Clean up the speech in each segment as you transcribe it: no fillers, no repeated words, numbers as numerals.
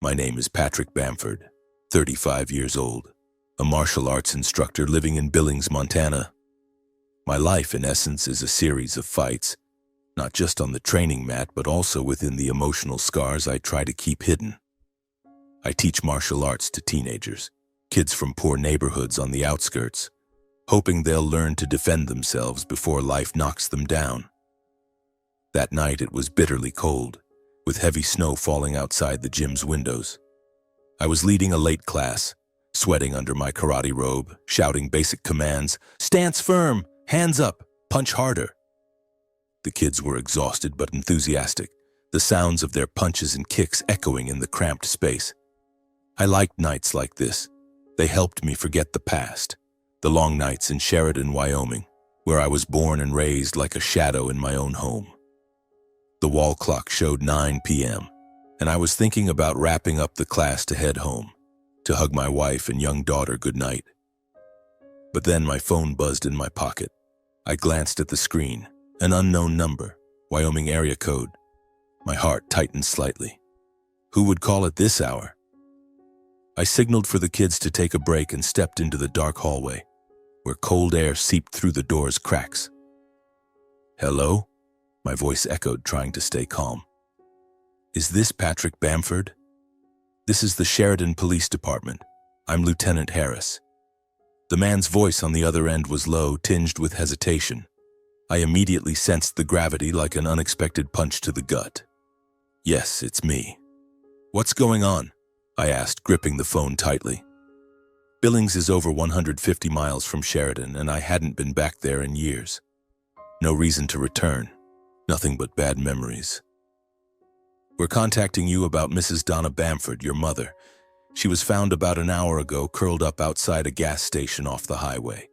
My name is Patrick Bamford, 35 years old, a martial arts instructor living in Billings, Montana. My life, in essence, is a series of fights, not just on the training mat, but also within the emotional scars I try to keep hidden. I teach martial arts to teenagers, kids from poor neighborhoods on the outskirts, hoping they'll learn to defend themselves before life knocks them down. That night it was bitterly cold, with heavy snow falling outside the gym's windows. I was leading a late class, sweating under my karate robe, shouting basic commands, "Stance firm, hands up, punch harder." The kids were exhausted but enthusiastic, the sounds of their punches and kicks echoing in the cramped space. I liked nights like this. They helped me forget the past, the long nights in Sheridan, Wyoming, where I was born and raised like a shadow in my own home. The wall clock showed 9 p.m., and I was thinking about wrapping up the class to head home, to hug my wife and young daughter goodnight. But then my phone buzzed in my pocket. I glanced at the screen, an unknown number, Wyoming area code. My heart tightened slightly. Who would call at this hour? I signaled for the kids to take a break and stepped into the dark hallway, where cold air seeped through the door's cracks. "Hello?" My voice echoed, trying to stay calm. "Is this Patrick Bamford?" "This is the Sheridan Police Department. I'm Lieutenant Harris." The man's voice on the other end was low, tinged with hesitation. I immediately sensed the gravity like an unexpected punch to the gut. "Yes, it's me." "What's going on?" I asked, gripping the phone tightly. Billings is over 150 miles from Sheridan, and I hadn't been back there in years. No reason to return. Nothing but bad memories. "We're contacting you about Mrs. Donna Bamford, your mother. She was found about an hour ago, curled up outside a gas station off the highway.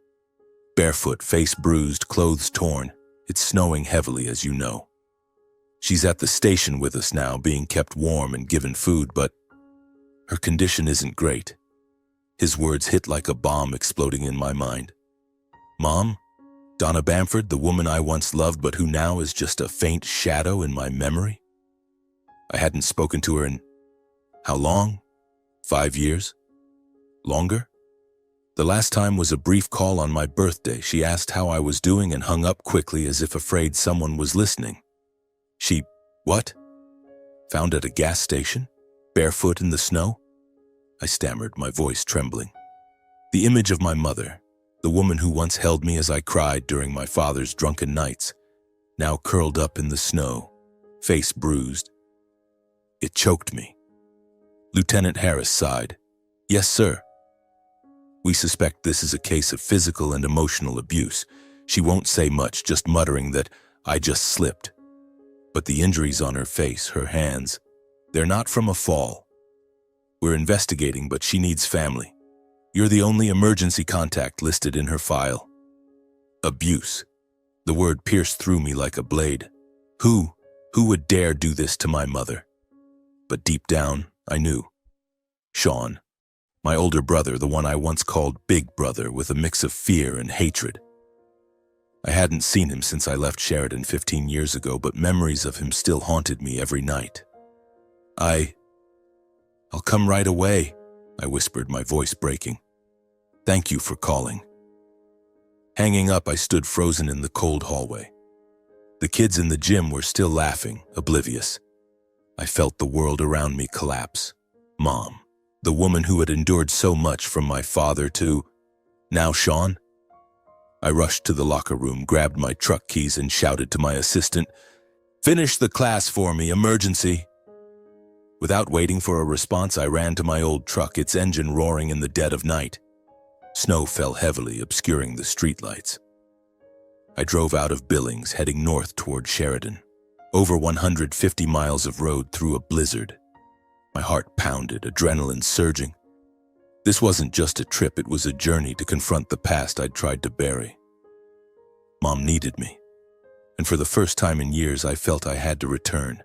Barefoot, face bruised, clothes torn. It's snowing heavily, as you know. She's at the station with us now, being kept warm and given food, but her condition isn't great." His words hit like a bomb exploding in my mind. "Mom? Donna Bamford, the woman I once loved but who now is just a faint shadow in my memory? I hadn't spoken to her in how long? 5 years? Longer? The last time was a brief call on my birthday. She asked how I was doing and hung up quickly as if afraid someone was listening. What? Found at a gas station? Barefoot in the snow?" I stammered, my voice trembling. The image of my mother, the woman who once held me as I cried during my father's drunken nights, now curled up in the snow, face bruised. It choked me. Lieutenant Harris sighed. "Yes, sir. We suspect this is a case of physical and emotional abuse." She won't say much, just muttering that I just slipped. But the injuries on her face, her hands, they're not from a fall. "We're investigating, but she needs family. You're the only emergency contact listed in her file." Abuse. The word pierced through me like a blade. Who would dare do this to my mother? But deep down, I knew. Sean, my older brother, the one I once called Big Brother, with a mix of fear and hatred. I hadn't seen him since I left Sheridan 15 years ago, but memories of him still haunted me every night. I'll come right away," I whispered, my voice breaking. "Thank you for calling." Hanging up, I stood frozen in the cold hallway. The kids in the gym were still laughing, oblivious. I felt the world around me collapse. Mom, the woman who had endured so much from my father to now Sean? I rushed to the locker room, grabbed my truck keys, and shouted to my assistant, "Finish the class for me, emergency." Without waiting for a response, I ran to my old truck, its engine roaring in the dead of night. Snow fell heavily, obscuring the streetlights. I drove out of Billings, heading north toward Sheridan, over 150 miles of road through a blizzard. My heart pounded, adrenaline surging. This wasn't just a trip, it was a journey to confront the past I'd tried to bury. Mom needed me, and for the first time in years, I felt I had to return.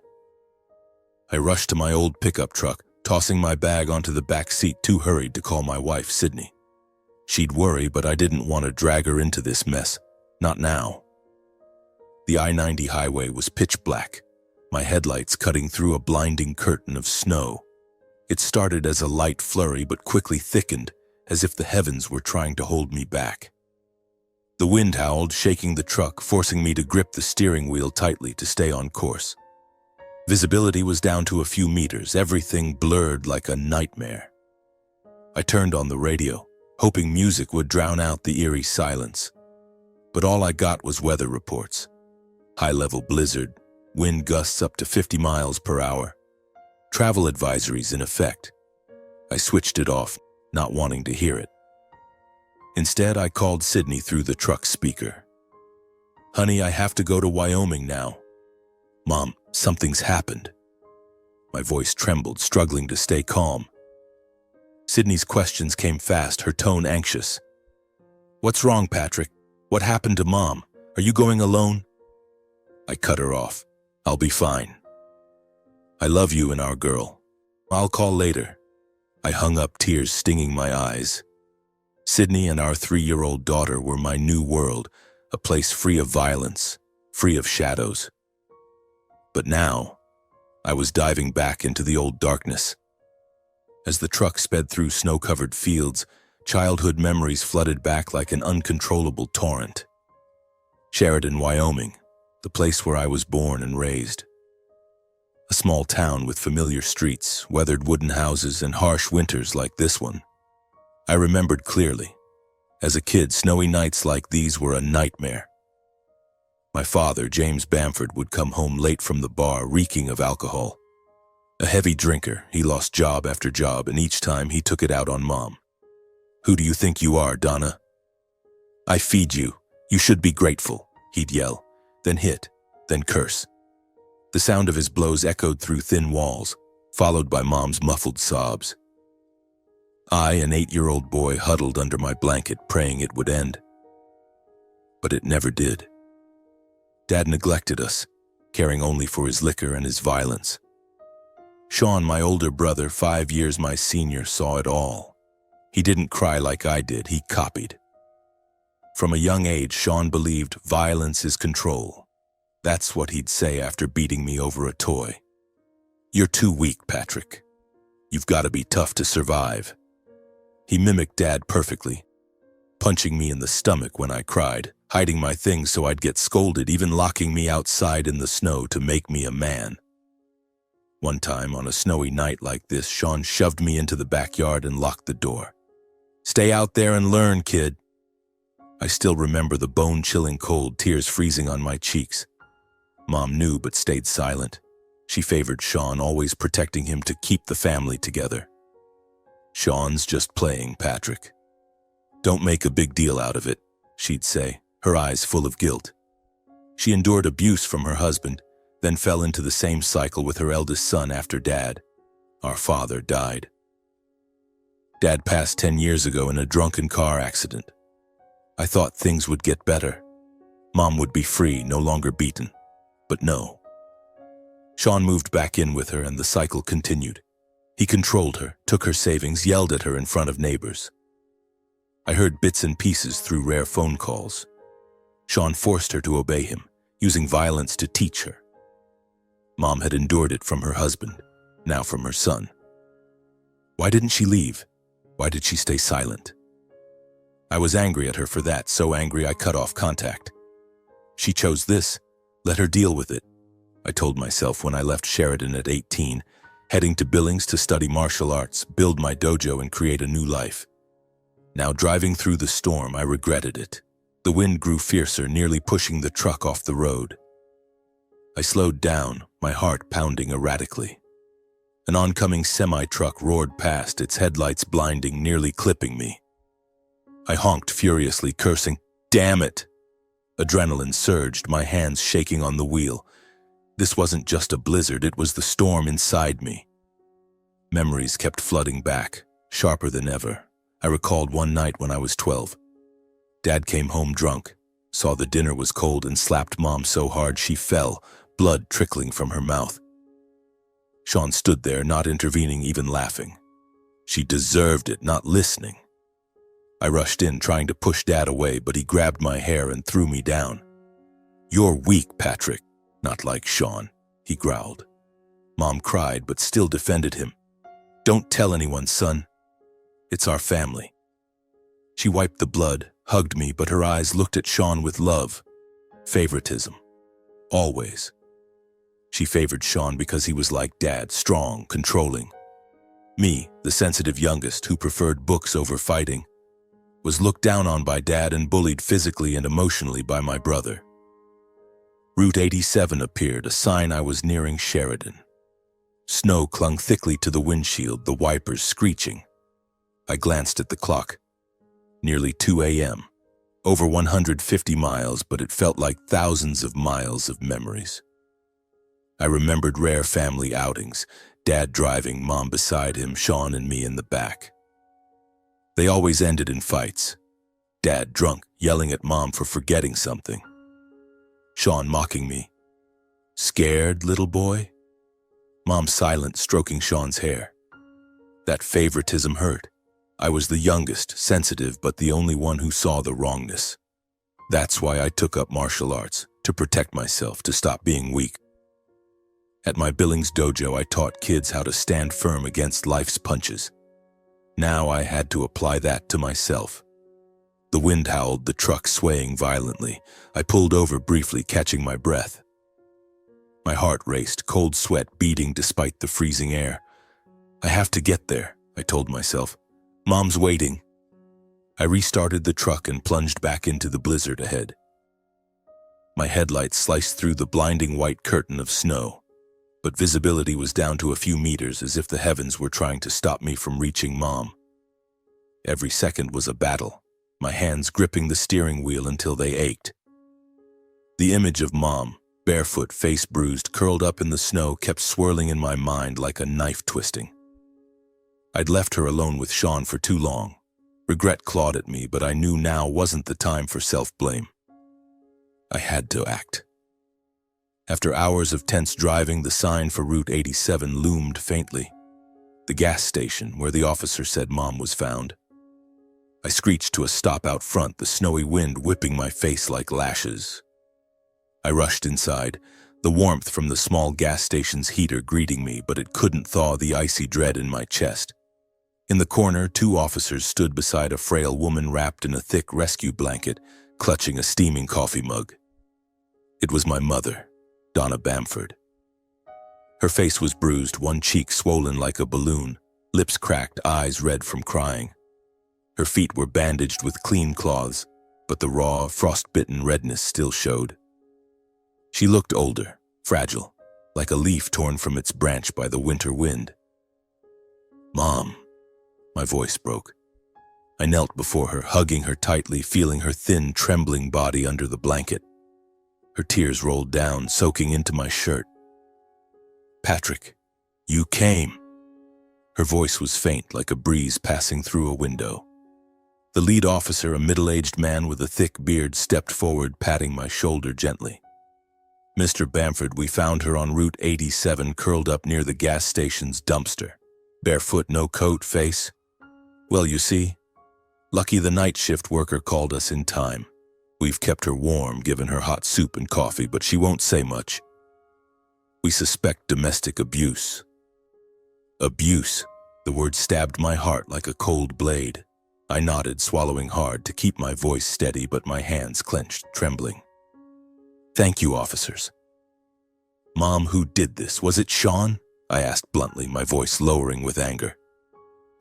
I rushed to my old pickup truck, tossing my bag onto the back seat, too hurried to call my wife, Sydney. She'd worry, but I didn't want to drag her into this mess. Not now. The I-90 highway was pitch black, my headlights cutting through a blinding curtain of snow. It started as a light flurry but quickly thickened, as if the heavens were trying to hold me back. The wind howled, shaking the truck, forcing me to grip the steering wheel tightly to stay on course. Visibility was down to a few meters, everything blurred like a nightmare. I turned on the radio, hoping music would drown out the eerie silence. But all I got was weather reports. High-level blizzard, wind gusts up to 50 miles per hour. Travel advisories in effect. I switched it off, not wanting to hear it. Instead, I called Sydney through the truck speaker. "Honey, I have to go to Wyoming now." "Mom, something's happened." My voice trembled, struggling to stay calm. Sydney's questions came fast, her tone anxious. "What's wrong, Patrick? What happened to Mom? Are you going alone?" I cut her off. "I'll be fine. I love you and our girl. I'll call later." I hung up, tears stinging my eyes. Sydney and our 3-year-old daughter were my new world, a place free of violence, free of shadows. But now, I was diving back into the old darkness. As the truck sped through snow-covered fields, childhood memories flooded back like an uncontrollable torrent. Sheridan, Wyoming, the place where I was born and raised. A small town with familiar streets, weathered wooden houses, and harsh winters like this one. I remembered clearly. As a kid, snowy nights like these were a nightmare. My father, James Bamford, would come home late from the bar, reeking of alcohol. A heavy drinker, he lost job after job, and each time he took it out on Mom. "Who do you think you are, Donna? I feed you. You should be grateful," he'd yell, then hit, then curse. The sound of his blows echoed through thin walls, followed by Mom's muffled sobs. I, an 8-year-old boy, huddled under my blanket, praying it would end. But it never did. Dad neglected us, caring only for his liquor and his violence. Sean, my older brother, 5 years my senior, saw it all. He didn't cry like I did, he copied. From a young age, Sean believed violence is control. That's what he'd say after beating me over a toy. "You're too weak, Patrick. You've got to be tough to survive." He mimicked Dad perfectly, punching me in the stomach when I cried, hiding my things so I'd get scolded, even locking me outside in the snow to make me a man. One time, on a snowy night like this, Sean shoved me into the backyard and locked the door. "Stay out there and learn, kid." I still remember the bone-chilling cold, tears freezing on my cheeks. Mom knew but stayed silent. She favored Sean, always protecting him to keep the family together. "Sean's just playing, Patrick. Don't make a big deal out of it," she'd say, her eyes full of guilt. She endured abuse from her husband, then fell into the same cycle with her eldest son after Dad. Our father died. Dad passed 10 years ago in a drunken car accident. I thought things would get better. Mom would be free, no longer beaten. But no. Sean moved back in with her and the cycle continued. He controlled her, took her savings, yelled at her in front of neighbors. I heard bits and pieces through rare phone calls. Sean forced her to obey him, using violence to teach her. Mom had endured it from her husband, now from her son. Why didn't she leave? Why did she stay silent? I was angry at her for that, so angry I cut off contact. She chose this. Let her deal with it, I told myself when I left Sheridan at 18, heading to Billings to study martial arts, build my dojo, and create a new life. Now driving through the storm, I regretted it. The wind grew fiercer, nearly pushing the truck off the road. I slowed down, my heart pounding erratically. An oncoming semi-truck roared past, its headlights blinding, nearly clipping me. I honked furiously, cursing, "Damn it!" Adrenaline surged, my hands shaking on the wheel. This wasn't just a blizzard, it was the storm inside me. Memories kept flooding back, sharper than ever. I recalled one night when I was 12. Dad came home drunk, saw the dinner was cold, and slapped Mom so hard she fell, blood trickling from her mouth. Sean stood there, not intervening, even laughing. She deserved it, not listening. I rushed in, trying to push Dad away, but he grabbed my hair and threw me down. "You're weak, Patrick. Not like Sean," he growled. Mom cried, but still defended him. Don't tell anyone, son. It's our family. She wiped the blood, hugged me, but her eyes looked at Sean with love. Favoritism. Always. She favored Sean because he was like Dad, strong, controlling. Me, the sensitive youngest who preferred books over fighting, was looked down on by Dad and bullied physically and emotionally by my brother. Route 87 appeared, a sign I was nearing Sheridan. Snow clung thickly to the windshield, the wipers screeching. I glanced at the clock. Nearly 2 a.m. Over 150 miles, but it felt like thousands of miles of memories. I remembered rare family outings, Dad driving, Mom beside him, Sean and me in the back. They always ended in fights. Dad drunk, yelling at Mom for forgetting something. Sean mocking me. Scared, little boy? Mom silent, stroking Sean's hair. That favoritism hurt. I was the youngest, sensitive, but the only one who saw the wrongness. That's why I took up martial arts, to protect myself, to stop being weak. At my Billings dojo, I taught kids how to stand firm against life's punches. Now I had to apply that to myself. The wind howled, the truck swaying violently. I pulled over briefly, catching my breath. My heart raced, cold sweat beading despite the freezing air. I have to get there, I told myself. Mom's waiting. I restarted the truck and plunged back into the blizzard ahead. My headlights sliced through the blinding white curtain of snow, but visibility was down to a few meters, as if the heavens were trying to stop me from reaching Mom. Every second was a battle, my hands gripping the steering wheel until they ached. The image of Mom, barefoot, face bruised, curled up in the snow, kept swirling in my mind like a knife twisting. I'd left her alone with Sean for too long. Regret clawed at me, but I knew now wasn't the time for self-blame. I had to act. After hours of tense driving, the sign for Route 87 loomed faintly. The gas station where the officer said Mom was found. I screeched to a stop out front, the snowy wind whipping my face like lashes. I rushed inside, the warmth from the small gas station's heater greeting me, but it couldn't thaw the icy dread in my chest. In the corner, 2 officers stood beside a frail woman wrapped in a thick rescue blanket, clutching a steaming coffee mug. It was my mother, Donna Bamford. Her face was bruised, one cheek swollen like a balloon, lips cracked, eyes red from crying. Her feet were bandaged with clean cloths, but the raw, frost-bitten redness still showed. She looked older, fragile, like a leaf torn from its branch by the winter wind. Mom, my voice broke. I knelt before her, hugging her tightly, feeling her thin, trembling body under the blanket. Her tears rolled down, soaking into my shirt. Patrick, you came. Her voice was faint, like a breeze passing through a window. The lead officer, a middle-aged man with a thick beard, stepped forward, patting my shoulder gently. Mr. Bamford, we found her on Route 87, curled up near the gas station's dumpster. Barefoot, no coat, face. Well, you see, lucky the night shift worker called us in time. We've kept her warm, given her hot soup and coffee, but she won't say much. We suspect domestic abuse. Abuse. The word stabbed my heart like a cold blade. I nodded, swallowing hard to keep my voice steady, but my hands clenched, trembling. Thank you, officers. Mom, who did this? Was it Sean? I asked bluntly, my voice lowering with anger.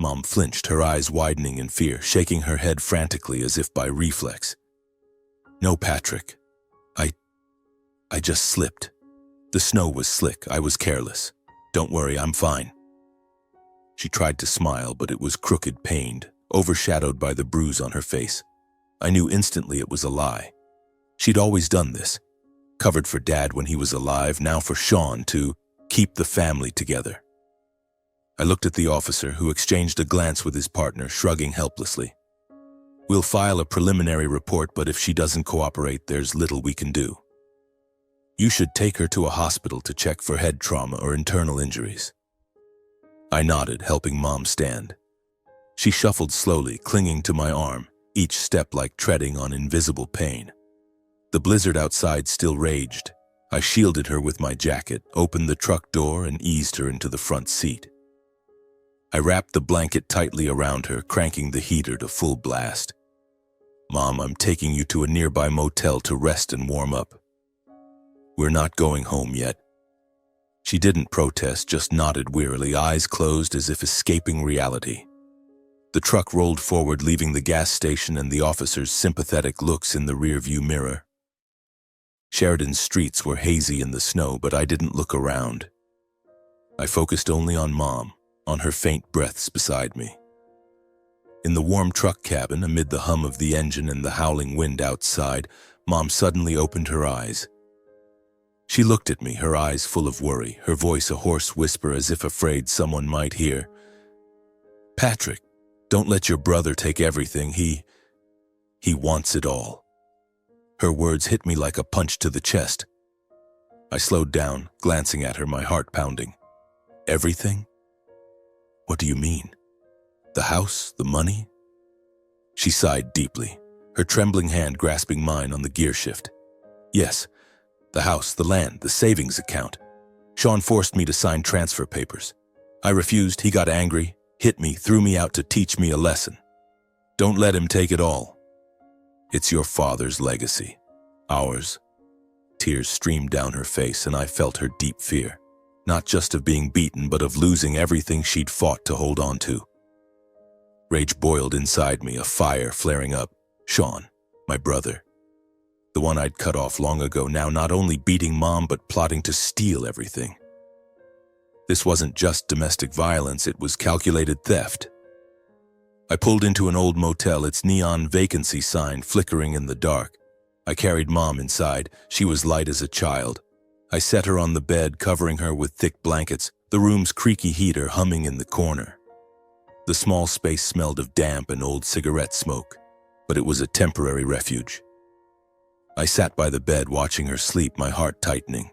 Mom flinched, her eyes widening in fear, shaking her head frantically as if by reflex. No, Patrick. I just slipped. The snow was slick. I was careless. Don't worry, I'm fine. She tried to smile, but it was crooked, pained, overshadowed by the bruise on her face. I knew instantly it was a lie. She'd always done this. Covered for Dad when he was alive, now for Sean to keep the family together. I looked at the officer, who exchanged a glance with his partner, shrugging helplessly. We'll file a preliminary report, but if she doesn't cooperate, there's little we can do. You should take her to a hospital to check for head trauma or internal injuries. I nodded, helping Mom stand. She shuffled slowly, clinging to my arm, each step like treading on invisible pain. The blizzard outside still raged. I shielded her with my jacket, opened the truck door, and eased her into the front seat. I wrapped the blanket tightly around her, cranking the heater to full blast. "Mom, I'm taking you to a nearby motel to rest and warm up. We're not going home yet." She didn't protest, just nodded wearily, eyes closed as if escaping reality. The truck rolled forward, leaving the gas station and the officers' sympathetic looks in the rearview mirror. Sheridan's streets were hazy in the snow, but I didn't look around. I focused only on Mom, on her faint breaths beside me. In the warm truck cabin, amid the hum of the engine and the howling wind outside, Mom suddenly opened her eyes. She looked at me, her eyes full of worry, her voice a hoarse whisper as if afraid someone might hear. "Patrick, don't let your brother take everything. He wants it all." Her words hit me like a punch to the chest. I slowed down, glancing at her, my heart pounding. "Everything? What do you mean? The house, the money?" She sighed deeply, her trembling hand grasping mine on the gear shift. "Yes, the house, the land, the savings account. Sean forced me to sign transfer papers. I refused, he got angry, hit me, threw me out to teach me a lesson. Don't let him take it all. It's your father's legacy. Ours." Tears streamed down her face, and I felt her deep fear. Not just of being beaten, but of losing everything she'd fought to hold on to. Rage boiled inside me, a fire flaring up. Sean, my brother. The one I'd cut off long ago, now not only beating Mom, but plotting to steal everything. This wasn't just domestic violence, it was calculated theft. I pulled into an old motel, its neon vacancy sign flickering in the dark. I carried Mom inside. She was light as a child. I set her on the bed, covering her with thick blankets, the room's creaky heater humming in the corner. The small space smelled of damp and old cigarette smoke, but it was a temporary refuge. I sat by the bed watching her sleep, my heart tightening.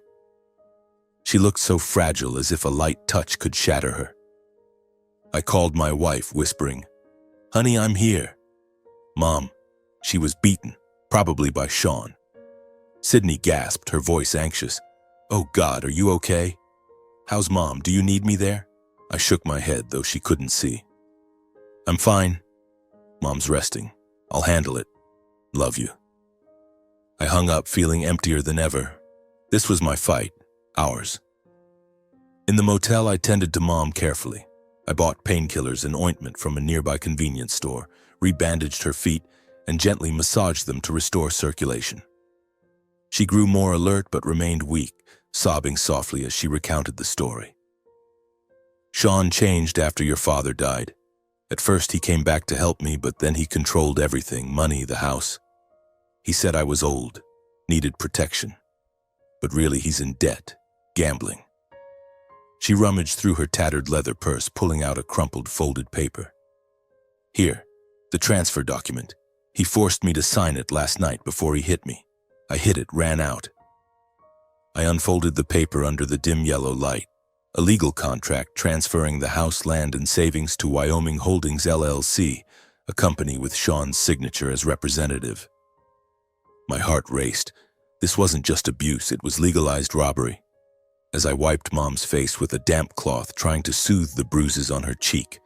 She looked so fragile, as if a light touch could shatter her. I called my wife, whispering, "Honey, I'm here." "Mom." She was beaten, probably by Sean. Sydney gasped, her voice anxious. "Oh God, are you okay? How's Mom? Do you need me there?" I shook my head, though she couldn't see. "I'm fine. Mom's resting. I'll handle it. Love you." I hung up, feeling emptier than ever. This was my fight, ours. In the motel, I tended to Mom carefully. I bought painkillers and ointment from a nearby convenience store, rebandaged her feet, and gently massaged them to restore circulation. She grew more alert but remained weak, sobbing softly as she recounted the story. "Sean changed after your father died. At first he came back to help me, but then he controlled everything, money, the house. He said I was old, needed protection. But really he's in debt, gambling." She rummaged through her tattered leather purse, pulling out a crumpled folded paper. "Here, the transfer document. He forced me to sign it last night before he hit me. I hid it, ran out." I unfolded the paper under the dim yellow light. A legal contract transferring the house, land, and savings to Wyoming Holdings LLC, a company with Sean's signature as representative. My heart raced. This wasn't just abuse, it was legalized robbery. As I wiped Mom's face with a damp cloth, trying to soothe the bruises on her cheek,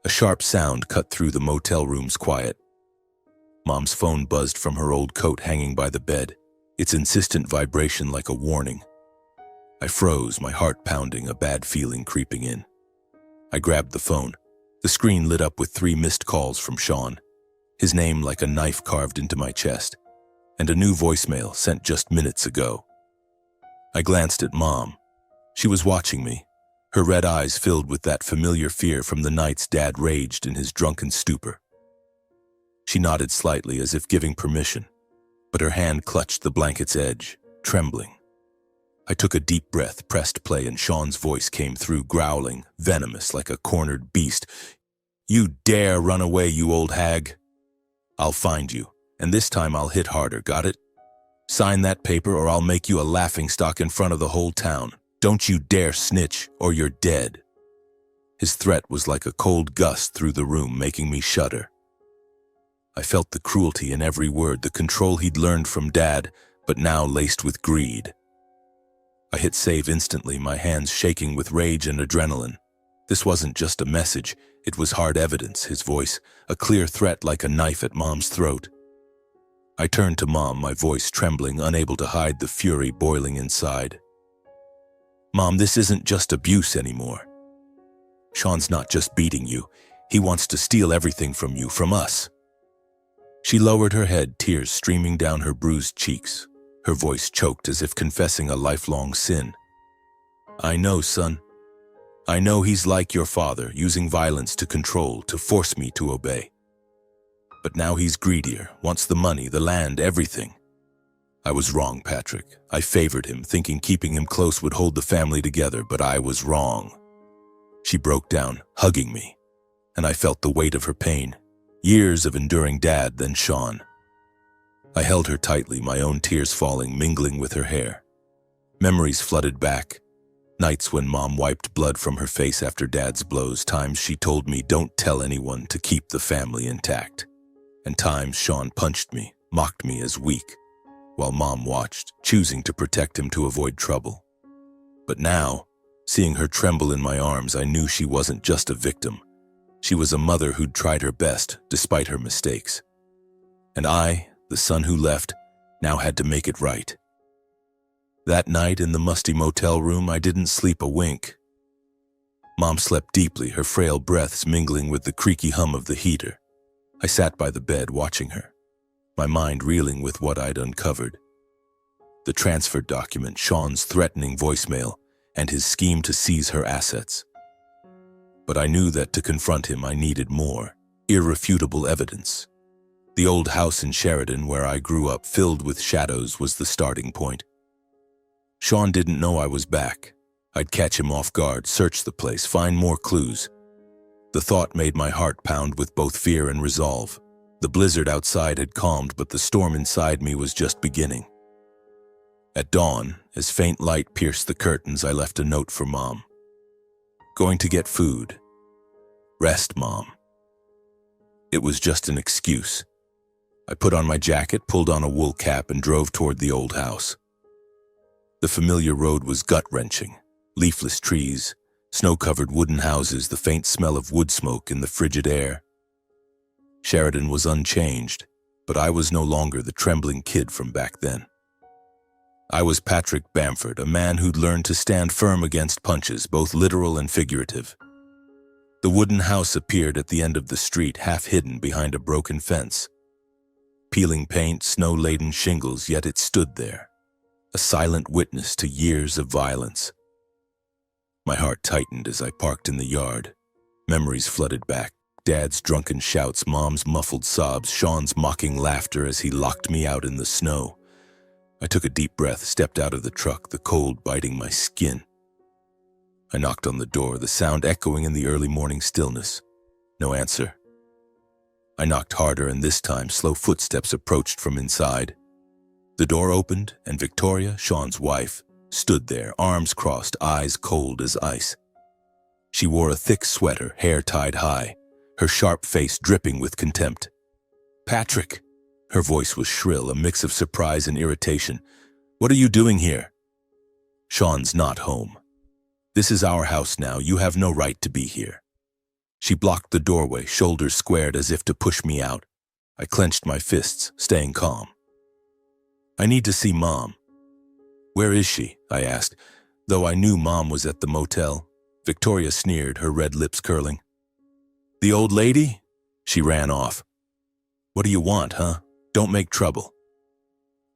a sharp sound cut through the motel room's quiet. Mom's phone buzzed from her old coat hanging by the bed, its insistent vibration like a warning. I froze, my heart pounding, a bad feeling creeping in. I grabbed the phone. The screen lit up with 3 missed calls from Sean, his name like a knife carved into my chest, and a new voicemail sent just minutes ago. I glanced at Mom. She was watching me, her red eyes filled with that familiar fear from the nights Dad raged in his drunken stupor. She nodded slightly as if giving permission, but her hand clutched the blanket's edge, trembling. I took a deep breath, pressed play, and Sean's voice came through, growling, venomous like a cornered beast. "You dare run away, you old hag? I'll find you, and this time I'll hit harder, got it? Sign that paper or I'll make you a laughingstock in front of the whole town. Don't you dare snitch, or you're dead." His threat was like a cold gust through the room, making me shudder. I felt the cruelty in every word, the control he'd learned from Dad, but now laced with greed. I hit save instantly, my hands shaking with rage and adrenaline. This wasn't just a message, it was hard evidence, his voice, a clear threat like a knife at Mom's throat. I turned to Mom, my voice trembling, unable to hide the fury boiling inside. Mom, this isn't just abuse anymore. Sean's not just beating you, he wants to steal everything from you, from us. She lowered her head, tears streaming down her bruised cheeks. Her voice choked as if confessing a lifelong sin. I know, son. I know he's like your father, using violence to control, to force me to obey. But now he's greedier, wants the money, the land, everything. I was wrong, Patrick. I favored him, thinking keeping him close would hold the family together, but I was wrong. She broke down, hugging me, and I felt the weight of her pain. Years of enduring Dad, then Sean. I held her tightly, my own tears falling, mingling with her hair. Memories flooded back. Nights when Mom wiped blood from her face after Dad's blows, times she told me don't tell anyone to keep the family intact. And times Sean punched me, mocked me as weak, while Mom watched, choosing to protect him to avoid trouble. But now, seeing her tremble in my arms, I knew she wasn't just a victim. She was a mother who'd tried her best, despite her mistakes. And I, the son who left, now had to make it right. That night in the musty motel room, I didn't sleep a wink. Mom slept deeply, her frail breaths mingling with the creaky hum of the heater. I sat by the bed watching her, my mind reeling with what I'd uncovered. The transfer document, Sean's threatening voicemail, and his scheme to seize her assets. But I knew that to confront him I needed more, irrefutable evidence. The old house in Sheridan where I grew up, filled with shadows, was the starting point. Sean didn't know I was back. I'd catch him off guard, search the place, find more clues. The thought made my heart pound with both fear and resolve. The blizzard outside had calmed, but the storm inside me was just beginning. At dawn, as faint light pierced the curtains, I left a note for Mom. Going to get food. Rest, Mom. It was just an excuse. I put on my jacket, pulled on a wool cap, and drove toward the old house. The familiar road was gut-wrenching. Leafless trees, snow-covered wooden houses, the faint smell of wood smoke in the frigid air. Sheridan was unchanged, but I was no longer the trembling kid from back then. I was Patrick Bamford, a man who'd learned to stand firm against punches, both literal and figurative. The wooden house appeared at the end of the street, half hidden behind a broken fence. Peeling paint, snow-laden shingles, yet it stood there, a silent witness to years of violence. My heart tightened as I parked in the yard. Memories flooded back. Dad's drunken shouts, Mom's muffled sobs, Sean's mocking laughter as he locked me out in the snow. I took a deep breath, stepped out of the truck, the cold biting my skin. I knocked on the door, the sound echoing in the early morning stillness. No answer. I knocked harder, and this time slow footsteps approached from inside. The door opened, and Victoria, Sean's wife, stood there, arms crossed, eyes cold as ice. She wore a thick sweater, hair tied high, her sharp face dripping with contempt. "Patrick!" Her voice was shrill, a mix of surprise and irritation. "What are you doing here?" "Sean's not home. This is our house now. You have no right to be here." She blocked the doorway, shoulders squared as if to push me out. I clenched my fists, staying calm. "I need to see Mom." "Where is she?" I asked, though I knew Mom was at the motel. Victoria sneered, her red lips curling. "The old lady?" She ran off. "What do you want, huh? Don't make trouble."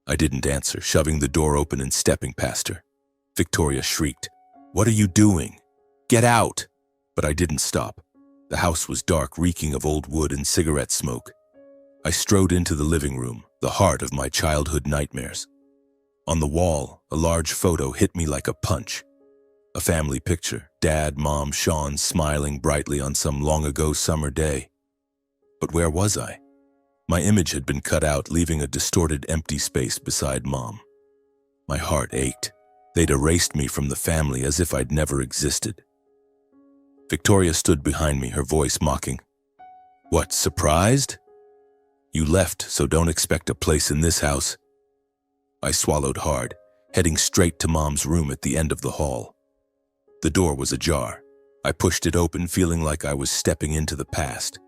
I didn't answer, shoving the door open and stepping past her. Victoria shrieked, "What are you doing? Get out!" But I didn't stop. The house was dark, reeking of old wood and cigarette smoke. I strode into the living room, the heart of my childhood nightmares. On the wall, a large photo hit me like a punch. A family picture, Dad, Mom, Sean smiling brightly on some long-ago summer day. But where was I? My image had been cut out, leaving a distorted empty space beside Mom. My heart ached. They'd erased me from the family as if I'd never existed. Victoria stood behind me, her voice mocking. "What, surprised? You left, so don't expect a place in this house." I swallowed hard, heading straight to Mom's room at the end of the hall. The door was ajar. I pushed it open, feeling like I was stepping into the past.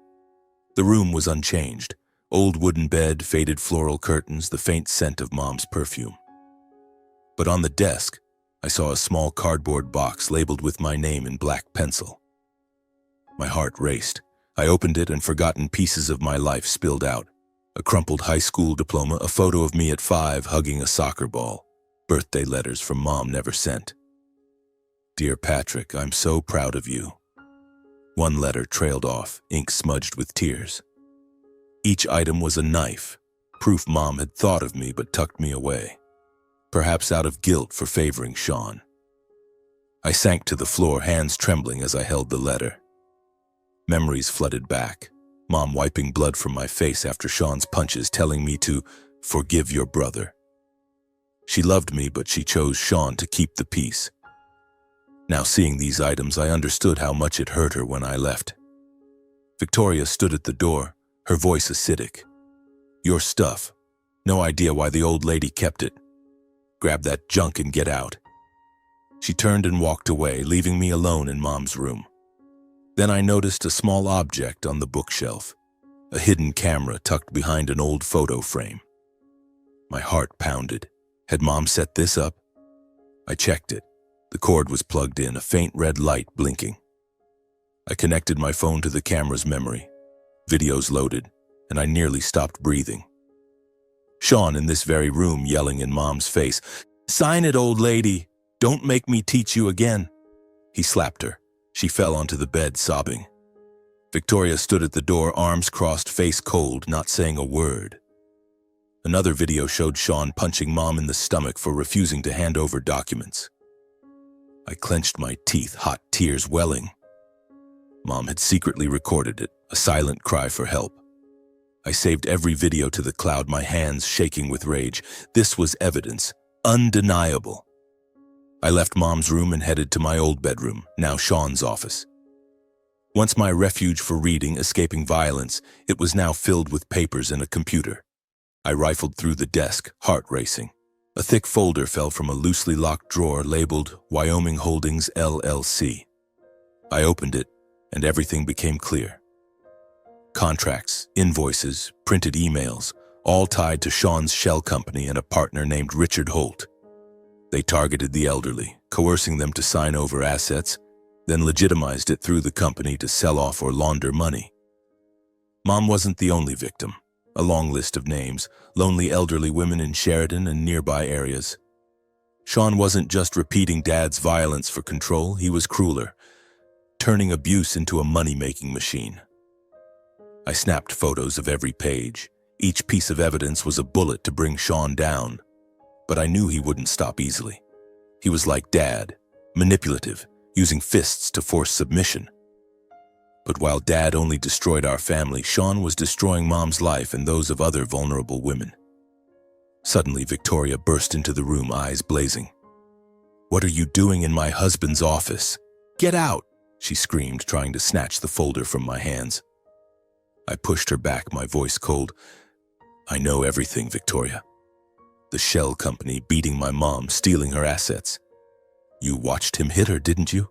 The room was unchanged. Old wooden bed, faded floral curtains, the faint scent of Mom's perfume. But on the desk, I saw a small cardboard box labeled with my name in black pencil. My heart raced. I opened it and forgotten pieces of my life spilled out. A crumpled high school diploma, a photo of me at 5 hugging a soccer ball, birthday letters from Mom never sent. Dear Patrick, I'm so proud of you. One letter trailed off, ink smudged with tears. Each item was a knife, proof Mom had thought of me but tucked me away, perhaps out of guilt for favoring Sean. I sank to the floor, hands trembling as I held the letter. Memories flooded back. Mom wiping blood from my face after Sean's punches, telling me to forgive your brother. She loved me, but she chose Sean to keep the peace. Now seeing these items, I understood how much it hurt her when I left. Victoria stood at the door, her voice acidic. Your stuff. No idea why the old lady kept it. Grab that junk and get out. She turned and walked away, leaving me alone in Mom's room. Then I noticed a small object on the bookshelf, a hidden camera tucked behind an old photo frame. My heart pounded. Had Mom set this up? I checked it. The cord was plugged in, a faint red light blinking. I connected my phone to the camera's memory. Videos loaded, and I nearly stopped breathing. Sean in this very room yelling in Mom's face, "Sign it, old lady! Don't make me teach you again!" He slapped her. She fell onto the bed, sobbing. Victoria stood at the door, arms crossed, face cold, not saying a word. Another video showed Sean punching Mom in the stomach for refusing to hand over documents. I clenched my teeth, hot tears welling. Mom had secretly recorded it, a silent cry for help. I saved every video to the cloud, my hands shaking with rage. This was evidence, undeniable. I left Mom's room and headed to my old bedroom, now Sean's office. Once my refuge for reading, escaping violence, it was now filled with papers and a computer. I rifled through the desk, heart racing. A thick folder fell from a loosely locked drawer labeled Wyoming Holdings LLC. I opened it, and everything became clear. Contracts, invoices, printed emails, all tied to Sean's shell company and a partner named Richard Holt. They targeted the elderly, coercing them to sign over assets, then legitimized it through the company to sell off or launder money. Mom wasn't the only victim. A long list of names, lonely elderly women in Sheridan and nearby areas. Sean wasn't just repeating Dad's violence for control, he was crueler, turning abuse into a money-making machine. I snapped photos of every page. Each piece of evidence was a bullet to bring Sean down. But I knew he wouldn't stop easily. He was like Dad, manipulative, using fists to force submission. But while Dad only destroyed our family, Sean was destroying Mom's life and those of other vulnerable women. Suddenly, Victoria burst into the room, eyes blazing. "What are you doing in my husband's office? Get out!" she screamed, trying to snatch the folder from my hands. I pushed her back, my voice cold. "I know everything, Victoria. The shell company beating my mom, stealing her assets. You watched him hit her, didn't you?"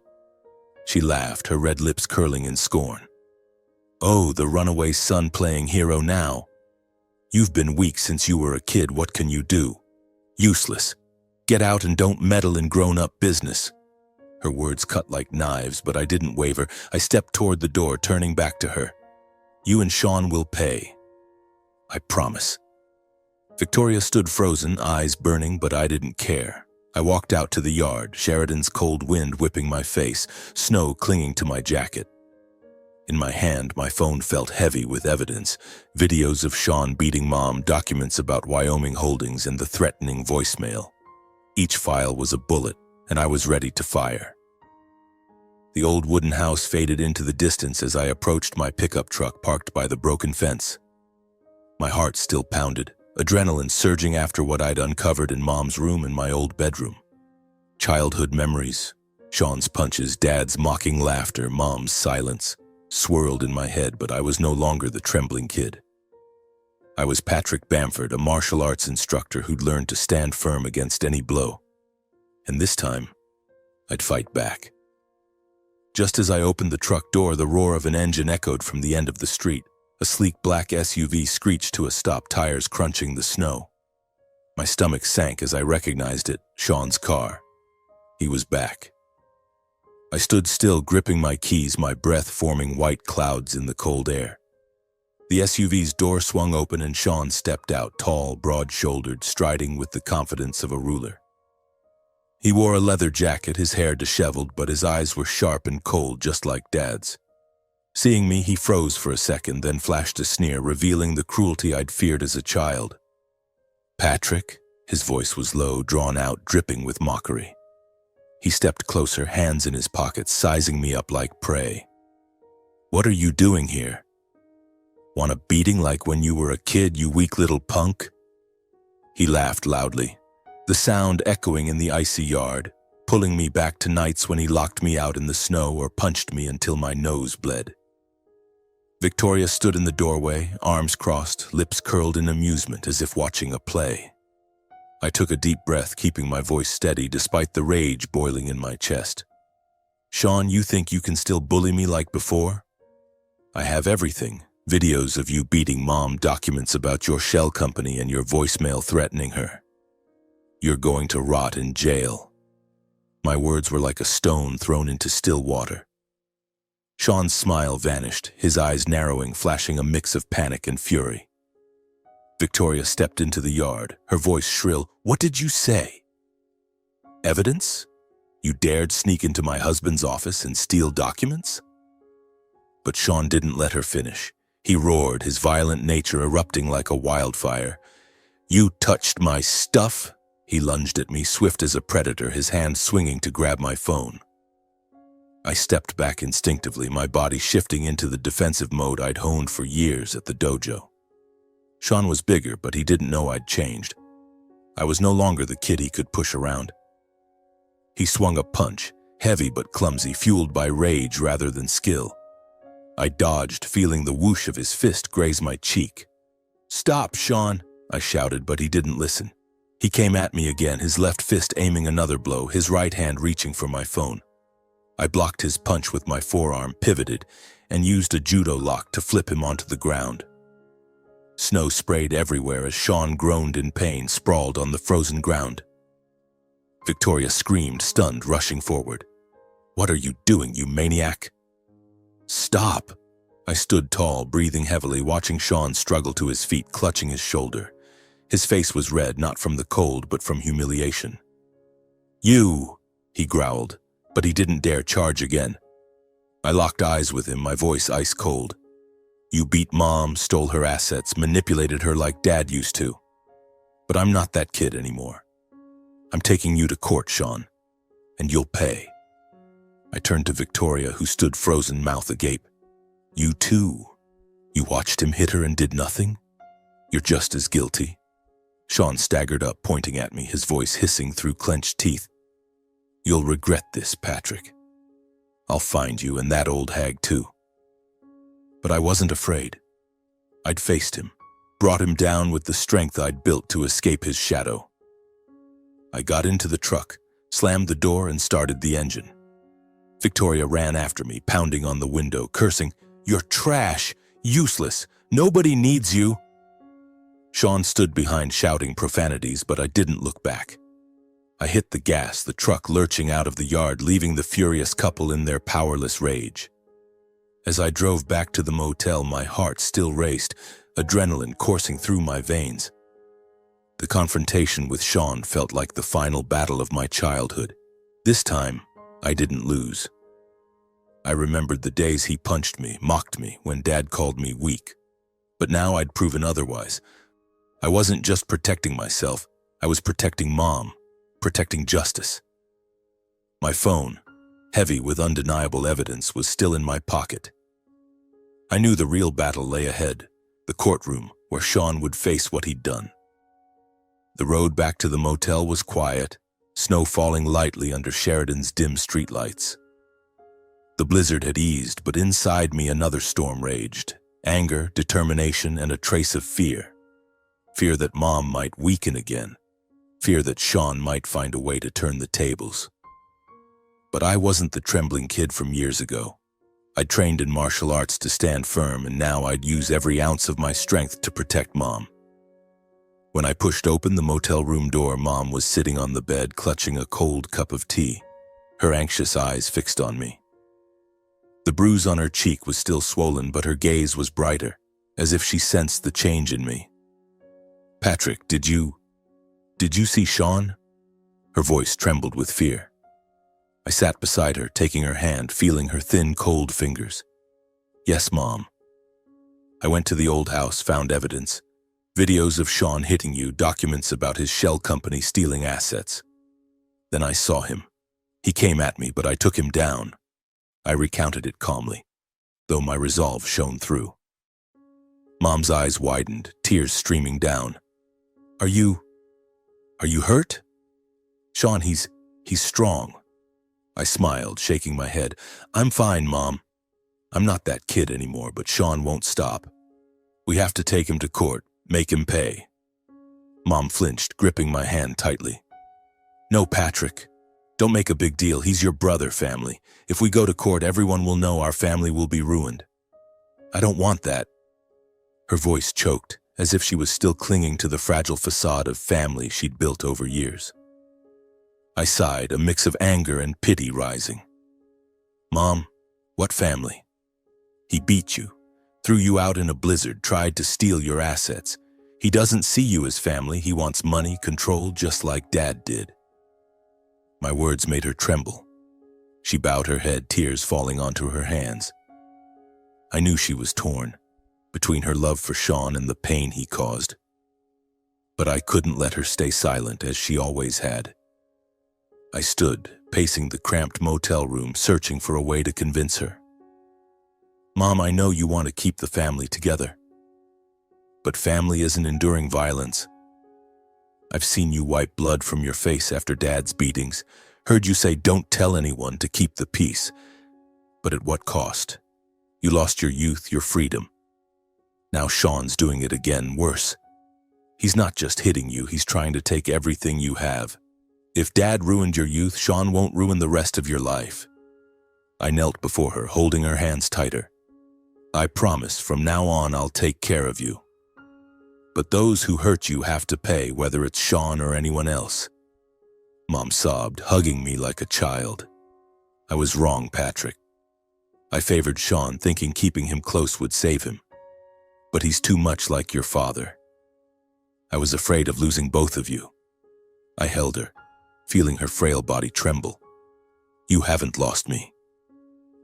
She laughed, her red lips curling in scorn. "Oh, the runaway son playing hero now. You've been weak since you were a kid. What can you do? Useless. Get out and don't meddle in grown-up business." Her words cut like knives, but I didn't waver. I stepped toward the door, turning back to her. "You and Sean will pay. I promise." Victoria stood frozen, eyes burning, but I didn't care. I walked out to the yard, Sheridan's cold wind whipping my face, snow clinging to my jacket. In my hand, my phone felt heavy with evidence, videos of Sean beating Mom, documents about Wyoming Holdings, and the threatening voicemail. Each file was a bullet, and I was ready to fire. The old wooden house faded into the distance as I approached my pickup truck parked by the broken fence. My heart still pounded, adrenaline surging after what I'd uncovered in Mom's room and my old bedroom. Childhood memories, Sean's punches, Dad's mocking laughter, Mom's silence, swirled in my head, but I was no longer the trembling kid. I was Patrick Bamford, a martial arts instructor who'd learned to stand firm against any blow. And this time, I'd fight back. Just as I opened the truck door, the roar of an engine echoed from the end of the street. A sleek black SUV screeched to a stop, tires crunching the snow. My stomach sank as I recognized it, Sean's car. He was back. I stood still, gripping my keys, my breath forming white clouds in the cold air. The SUV's door swung open and Sean stepped out, tall, broad-shouldered, striding with the confidence of a ruler. He wore a leather jacket, his hair disheveled, but his eyes were sharp and cold, just like Dad's. Seeing me, he froze for a second, then flashed a sneer, revealing the cruelty I'd feared as a child. "Patrick?" His voice was low, drawn out, dripping with mockery. He stepped closer, hands in his pockets, sizing me up like prey. "What are you doing here? Want a beating like when you were a kid, you weak little punk?" He laughed loudly, the sound echoing in the icy yard, pulling me back to nights when he locked me out in the snow or punched me until my nose bled. Victoria stood in the doorway, arms crossed, lips curled in amusement as if watching a play. I took a deep breath, keeping my voice steady despite the rage boiling in my chest. "Sean, you think you can still bully me like before? I have everything. Videos of you beating Mom, documents about your shell company and your voicemail threatening her. You're going to rot in jail." My words were like a stone thrown into still water. Sean's smile vanished, his eyes narrowing, flashing a mix of panic and fury. Victoria stepped into the yard, her voice shrill. "What did you say? Evidence? You dared sneak into my husband's office and steal documents?" But Sean didn't let her finish. He roared, his violent nature erupting like a wildfire. "You touched my stuff?" He lunged at me, swift as a predator, his hand swinging to grab my phone. I stepped back instinctively, my body shifting into the defensive mode I'd honed for years at the dojo. Sean was bigger, but he didn't know I'd changed. I was no longer the kid he could push around. He swung a punch, heavy but clumsy, fueled by rage rather than skill. I dodged, feeling the whoosh of his fist graze my cheek. "Stop, Sean!" I shouted, but he didn't listen. He came at me again, his left fist aiming another blow, his right hand reaching for my phone. I blocked his punch with my forearm, pivoted, and used a judo lock to flip him onto the ground. Snow sprayed everywhere as Sean groaned in pain, sprawled on the frozen ground. Victoria screamed, stunned, rushing forward. "What are you doing, you maniac?" "Stop!" I stood tall, breathing heavily, watching Sean struggle to his feet, clutching his shoulder. His face was red, not from the cold, but from humiliation. "You!" he growled, but he didn't dare charge again. I locked eyes with him, my voice ice cold. "You beat Mom, stole her assets, manipulated her like Dad used to. But I'm not that kid anymore. I'm taking you to court, Sean, and you'll pay." I turned to Victoria, who stood frozen, mouth agape. "You too? You watched him hit her and did nothing? You're just as guilty." Sean staggered up, pointing at me, his voice hissing through clenched teeth. "You'll regret this, Patrick. I'll find you and that old hag too." But I wasn't afraid. I'd faced him, brought him down with the strength I'd built to escape his shadow. I got into the truck, slammed the door, and started the engine. Victoria ran after me, pounding on the window, cursing, "You're trash, useless, nobody needs you." Sean stood behind, shouting profanities, but I didn't look back. I hit the gas, the truck lurching out of the yard, leaving the furious couple in their powerless rage. As I drove back to the motel, my heart still raced, adrenaline coursing through my veins. The confrontation with Sean felt like the final battle of my childhood. This time, I didn't lose. I remembered the days he punched me, mocked me, when Dad called me weak. But now I'd proven otherwise. I wasn't just protecting myself, I was protecting Mom, protecting justice. My phone, heavy with undeniable evidence, was still in my pocket. I knew the real battle lay ahead, the courtroom where Sean would face what he'd done. The road back to the motel was quiet, snow falling lightly under Sheridan's dim streetlights. The blizzard had eased, but inside me another storm raged. Anger, determination, and a trace of fear. Fear that Mom might weaken again. Fear that Sean might find a way to turn the tables. But I wasn't the trembling kid from years ago. I'd trained in martial arts to stand firm, and now I'd use every ounce of my strength to protect Mom. When I pushed open the motel room door, Mom was sitting on the bed, clutching a cold cup of tea, her anxious eyes fixed on me. The bruise on her cheek was still swollen, but her gaze was brighter, as if she sensed the change in me. "Patrick, did you see Sean?" Her voice trembled with fear. I sat beside her, taking her hand, feeling her thin, cold fingers. "Yes, Mom. I went to the old house, found evidence. Videos of Sean hitting you, documents about his shell company stealing assets. Then I saw him. He came at me, but I took him down." I recounted it calmly, though my resolve shone through. Mom's eyes widened, tears streaming down. Are you hurt?" "Sean, he's strong." I smiled, shaking my head. "I'm fine, Mom. I'm not that kid anymore, but Sean won't stop. We have to take him to court, make him pay." Mom flinched, gripping my hand tightly. "No, Patrick. Don't make a big deal. He's your brother, family. If we go to court, everyone will know our family will be ruined." "I don't want that." Her voice choked, as if she was still clinging to the fragile facade of family she'd built over years. I sighed, a mix of anger and pity rising. "Mom, what family? He beat you, threw you out in a blizzard, tried to steal your assets. He doesn't see you as family. He wants money, control, just like Dad did." My words made her tremble. She bowed her head, tears falling onto her hands. I knew she was torn, between her love for Sean and the pain he caused. But I couldn't let her stay silent, as she always had. I stood, pacing the cramped motel room, searching for a way to convince her. "Mom, I know you want to keep the family together. But family isn't enduring violence. I've seen you wipe blood from your face after Dad's beatings, heard you say don't tell anyone to keep the peace. But at what cost? You lost your youth, your freedom. Now Sean's doing it again, worse. He's not just hitting you, he's trying to take everything you have. If Dad ruined your youth, Sean won't ruin the rest of your life." I knelt before her, holding her hands tighter. "I promise, from now on I'll take care of you. But those who hurt you have to pay, whether it's Sean or anyone else." Mom sobbed, hugging me like a child. "I was wrong, Patrick. I favored Sean, thinking keeping him close would save him. But he's too much like your father. I was afraid of losing both of you." I held her, feeling her frail body tremble. "You haven't lost me.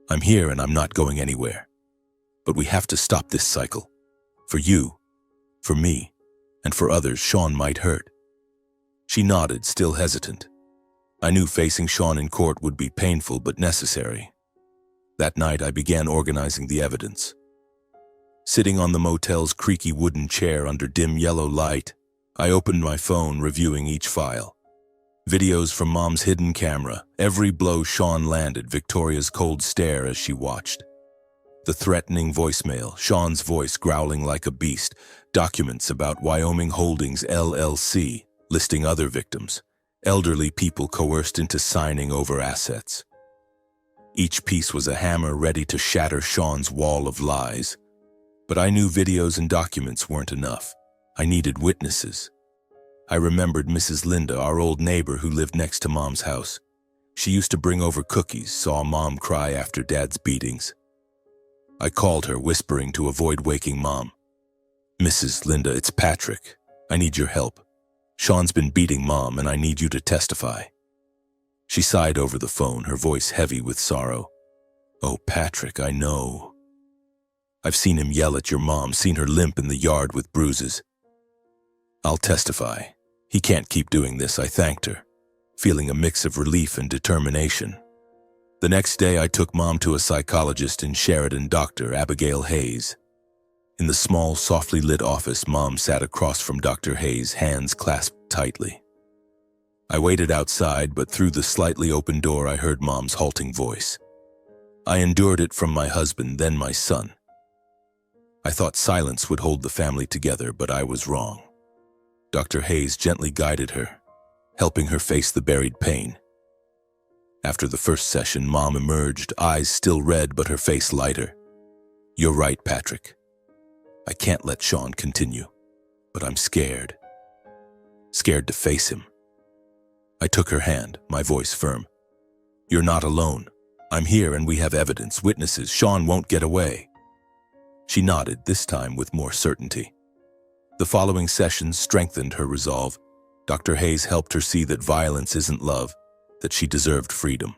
I'm here and I'm not going anywhere. But we have to stop this cycle. For you, for me, and for others Sean might hurt." She nodded, still hesitant. I knew facing Sean in court would be painful but necessary. That night I began organizing the evidence. Sitting on the motel's creaky wooden chair under dim yellow light, I opened my phone, reviewing each file. Videos from Mom's hidden camera, every blow Sean landed, Victoria's cold stare as she watched. The threatening voicemail, Sean's voice growling like a beast, documents about Wyoming Holdings LLC, listing other victims, elderly people coerced into signing over assets. Each piece was a hammer ready to shatter Sean's wall of lies. But I knew videos and documents weren't enough. I needed witnesses. I remembered Mrs. Linda, our old neighbor who lived next to Mom's house. She used to bring over cookies, saw Mom cry after Dad's beatings. I called her, whispering to avoid waking Mom. "Mrs. Linda, it's Patrick. I need your help. Sean's been beating Mom and I need you to testify." She sighed over the phone, her voice heavy with sorrow. "Oh, Patrick, I know. I've seen him yell at your mom, seen her limp in the yard with bruises. I'll testify. He can't keep doing this," I thanked her, feeling a mix of relief and determination. The next day I took Mom to a psychologist in Sheridan, Dr. Abigail Hayes. In the small, softly lit office, Mom sat across from Dr. Hayes, hands clasped tightly. I waited outside, but through the slightly open door I heard Mom's halting voice. I endured it from my husband, then my son. I thought silence would hold the family together, but I was wrong. Dr. Hayes gently guided her, helping her face the buried pain. After the first session, Mom emerged, eyes still red but her face lighter. "You're right, Patrick. I can't let Sean continue, but I'm scared. Scared to face him." I took her hand, my voice firm. "You're not alone. I'm here and we have evidence, witnesses. Sean won't get away." She nodded, this time with more certainty. The following sessions strengthened her resolve. Dr. Hayes helped her see that violence isn't love, that she deserved freedom.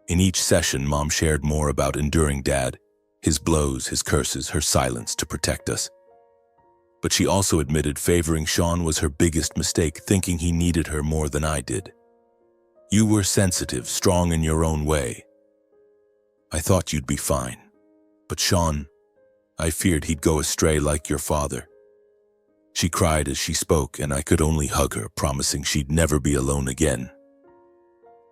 In each session, Mom shared more about enduring Dad, his blows, his curses, her silence to protect us. But she also admitted favoring Sean was her biggest mistake, thinking he needed her more than I did. "You were sensitive, strong in your own way. I thought you'd be fine. But Sean, I feared he'd go astray like your father." She cried as she spoke, and I could only hug her, promising she'd never be alone again.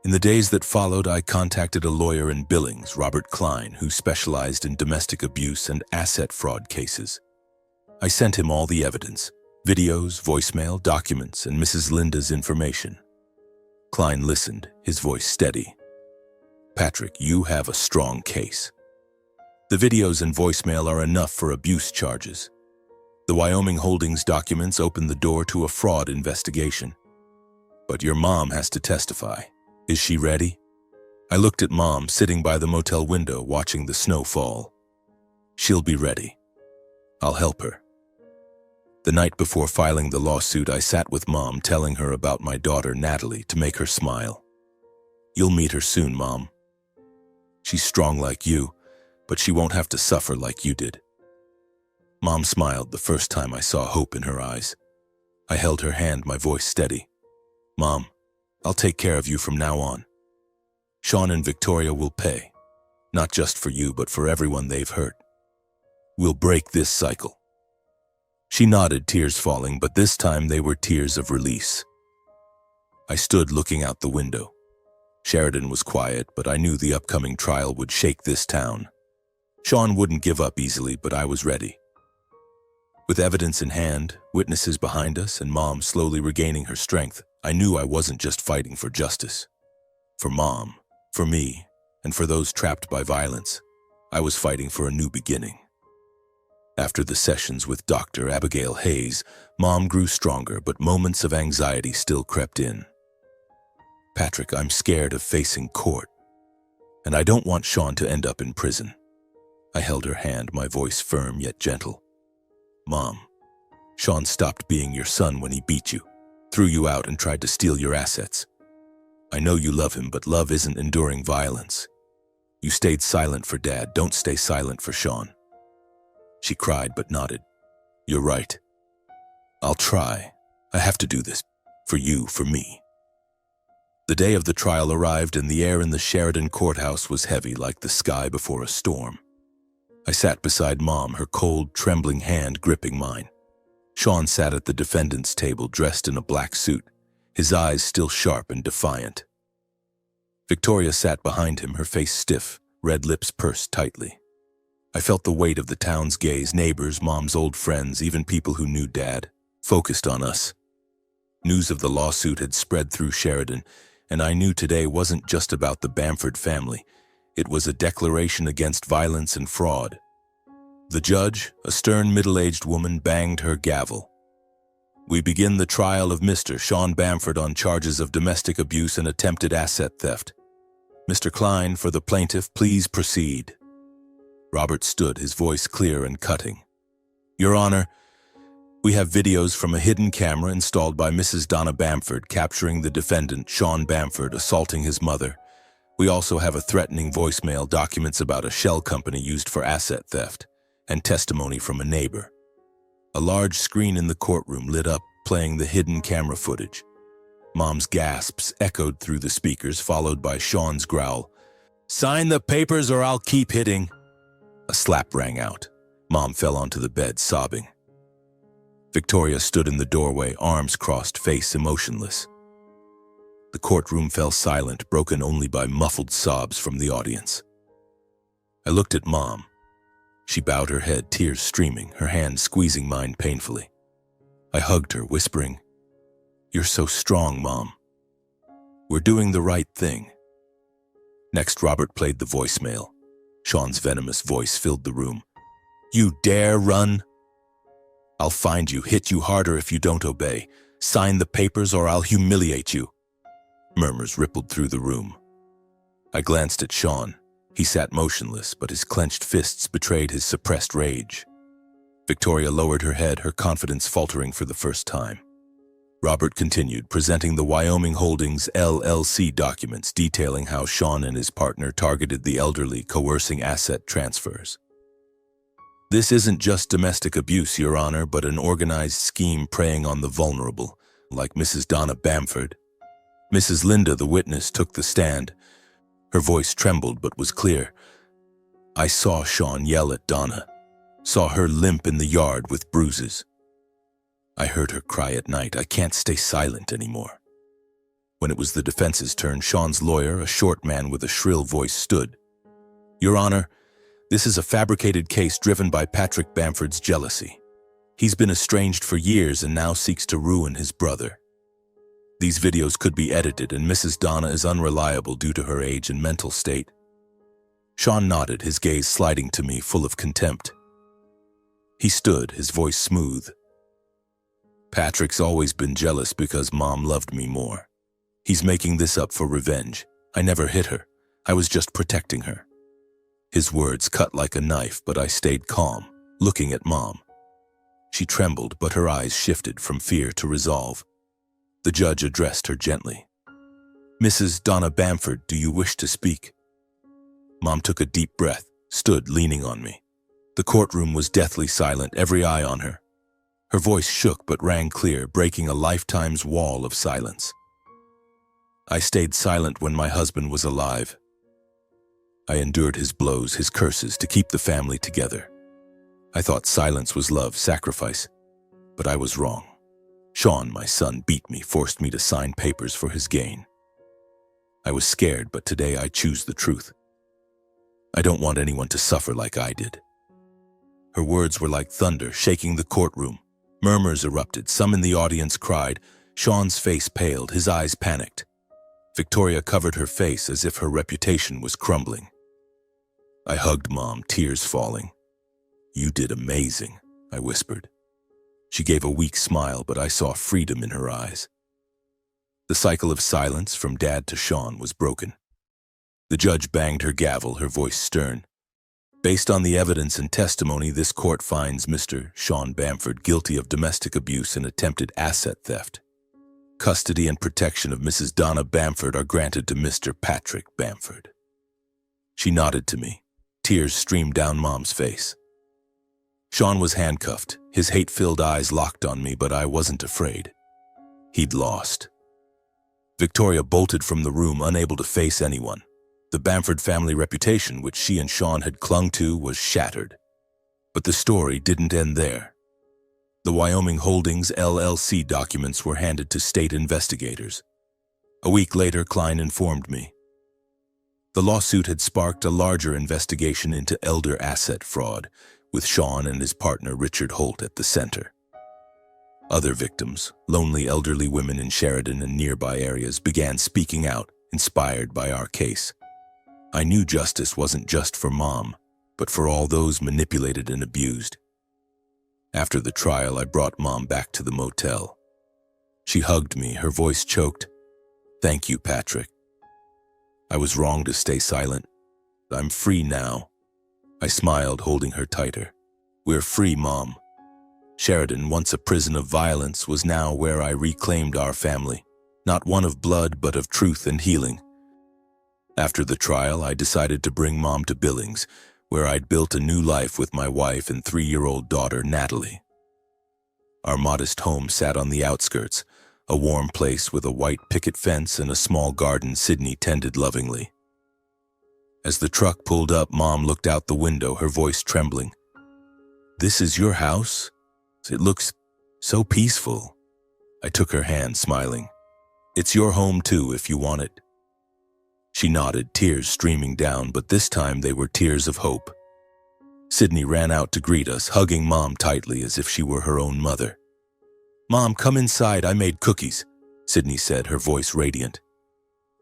In the days that followed, I contacted a lawyer in Billings, Robert Klein, who specialized in domestic abuse and asset fraud cases. I sent him all the evidence, videos, voicemail, documents, and Mrs. Linda's information. Klein listened, his voice steady. "Patrick, you have a strong case. The videos and voicemail are enough for abuse charges. The Wyoming Holdings documents open the door to a fraud investigation. But your mom has to testify. Is she ready?" I looked at Mom sitting by the motel window watching the snow fall. "She'll be ready. I'll help her." The night before filing the lawsuit, I sat with Mom telling her about my daughter Natalie to make her smile. "You'll meet her soon, Mom. She's strong like you, but she won't have to suffer like you did." Mom smiled the first time I saw hope in her eyes. I held her hand, my voice steady. "Mom, I'll take care of you from now on. Sean and Victoria will pay, not just for you, but for everyone they've hurt. We'll break this cycle." She nodded, tears falling, but this time they were tears of release. I stood looking out the window. Sheridan was quiet, but I knew the upcoming trial would shake this town. Sean wouldn't give up easily, but I was ready. With evidence in hand, witnesses behind us, and Mom slowly regaining her strength, I knew I wasn't just fighting for justice. For Mom, for me, and for those trapped by violence, I was fighting for a new beginning. After the sessions with Dr. Abigail Hayes, Mom grew stronger, but moments of anxiety still crept in. "Patrick, I'm scared of facing court, and I don't want Sean to end up in prison." I held her hand, my voice firm yet gentle. "Mom, Sean stopped being your son when he beat you, threw you out and tried to steal your assets. I know you love him, but love isn't enduring violence. You stayed silent for Dad, don't stay silent for Sean." She cried but nodded. "You're right. I'll try. I have to do this. For you, for me." The day of the trial arrived, and the air in the Sheridan courthouse was heavy like the sky before a storm. I sat beside Mom, her cold, trembling hand gripping mine. Sean sat at the defendant's table, dressed in a black suit, his eyes still sharp and defiant. Victoria sat behind him, her face stiff, red lips pursed tightly. I felt the weight of the town's gaze, neighbors, Mom's old friends, even people who knew Dad, focused on us. News of the lawsuit had spread through Sheridan, and I knew today wasn't just about the Bamford family. It was a declaration against violence and fraud. The judge, a stern middle-aged woman, banged her gavel. "We begin the trial of Mr. Sean Bamford on charges of domestic abuse and attempted asset theft. Mr. Klein, for the plaintiff, please proceed." Robert stood, his voice clear and cutting. "Your Honor, we have videos from a hidden camera installed by Mrs. Donna Bamford capturing the defendant, Sean Bamford, assaulting his mother. We also have a threatening voicemail, documents about a shell company used for asset theft, and testimony from a neighbor." A large screen in the courtroom lit up, playing the hidden camera footage. Mom's gasps echoed through the speakers, followed by Sean's growl. "Sign the papers or I'll keep hitting." A slap rang out. Mom fell onto the bed, sobbing. Victoria stood in the doorway, arms crossed, face emotionless. The courtroom fell silent, broken only by muffled sobs from the audience. I looked at Mom. She bowed her head, tears streaming, her hand squeezing mine painfully. I hugged her, whispering, "You're so strong, Mom. We're doing the right thing." Next, Robert played the voicemail. Sean's venomous voice filled the room. "You dare run? I'll find you, hit you harder if you don't obey. Sign the papers or I'll humiliate you." Murmurs rippled through the room. I glanced at Sean. He sat motionless, but his clenched fists betrayed his suppressed rage. Victoria lowered her head, her confidence faltering for the first time. Robert continued, presenting the Wyoming Holdings LLC documents detailing how Sean and his partner targeted the elderly, coercing asset transfers. "This isn't just domestic abuse, Your Honor, but an organized scheme preying on the vulnerable, like Mrs. Donna Bamford." Mrs. Linda, the witness, took the stand. Her voice trembled but was clear. "I saw Sean yell at Donna, saw her limp in the yard with bruises. I heard her cry at night, 'I can't stay silent anymore.'" When it was the defense's turn, Sean's lawyer, a short man with a shrill voice, stood. "Your Honor, this is a fabricated case driven by Patrick Bamford's jealousy. He's been estranged for years and now seeks to ruin his brother. These videos could be edited, and Mrs. Donna is unreliable due to her age and mental state." Sean nodded, his gaze sliding to me, full of contempt. He stood, his voice smooth. "Patrick's always been jealous because Mom loved me more. He's making this up for revenge. I never hit her. I was just protecting her." His words cut like a knife, but I stayed calm, looking at Mom. She trembled, but her eyes shifted from fear to resolve. The judge addressed her gently. "Mrs. Donna Bamford, do you wish to speak?" Mom took a deep breath, stood leaning on me. The courtroom was deathly silent, every eye on her. Her voice shook but rang clear, breaking a lifetime's wall of silence. "I stayed silent when my husband was alive. I endured his blows, his curses, to keep the family together. I thought silence was love, sacrifice, but I was wrong. Sean, my son, beat me, forced me to sign papers for his gain. I was scared, but today I choose the truth. I don't want anyone to suffer like I did." Her words were like thunder, shaking the courtroom. Murmurs erupted, some in the audience cried. Sean's face paled, his eyes panicked. Victoria covered her face as if her reputation was crumbling. I hugged Mom, tears falling. "You did amazing," I whispered. She gave a weak smile, but I saw freedom in her eyes. The cycle of silence from Dad to Sean was broken. The judge banged her gavel, her voice stern. "Based on the evidence and testimony, this court finds Mr. Sean Bamford guilty of domestic abuse and attempted asset theft. Custody and protection of Mrs. Donna Bamford are granted to Mr. Patrick Bamford." She nodded to me. Tears streamed down Mom's face. Sean was handcuffed, his hate-filled eyes locked on me, but I wasn't afraid. He'd lost. Victoria bolted from the room, unable to face anyone. The Bamford family reputation, which she and Sean had clung to, was shattered. But the story didn't end there. The Wyoming Holdings LLC documents were handed to state investigators. A week later, Klein informed me. The lawsuit had sparked a larger investigation into elder asset fraud, with Sean and his partner Richard Holt at the center. Other victims, lonely elderly women in Sheridan and nearby areas, began speaking out, inspired by our case. I knew justice wasn't just for Mom, but for all those manipulated and abused. After the trial, I brought Mom back to the motel. She hugged me, her voice choked. "Thank you, Patrick. I was wrong to stay silent. I'm free now." I smiled, holding her tighter. "We're free, Mom." Sheridan, once a prison of violence, was now where I reclaimed our family, not one of blood, but of truth and healing. After the trial, I decided to bring Mom to Billings, where I'd built a new life with my wife and 3-year-old daughter, Natalie. Our modest home sat on the outskirts, a warm place with a white picket fence and a small garden Sydney tended lovingly. As the truck pulled up, Mom looked out the window, her voice trembling. "This is your house? It looks so peaceful." I took her hand, smiling. "It's your home too, if you want it." She nodded, tears streaming down, but this time they were tears of hope. Sydney ran out to greet us, hugging Mom tightly as if she were her own mother. "Mom, come inside, I made cookies," Sydney said, her voice radiant.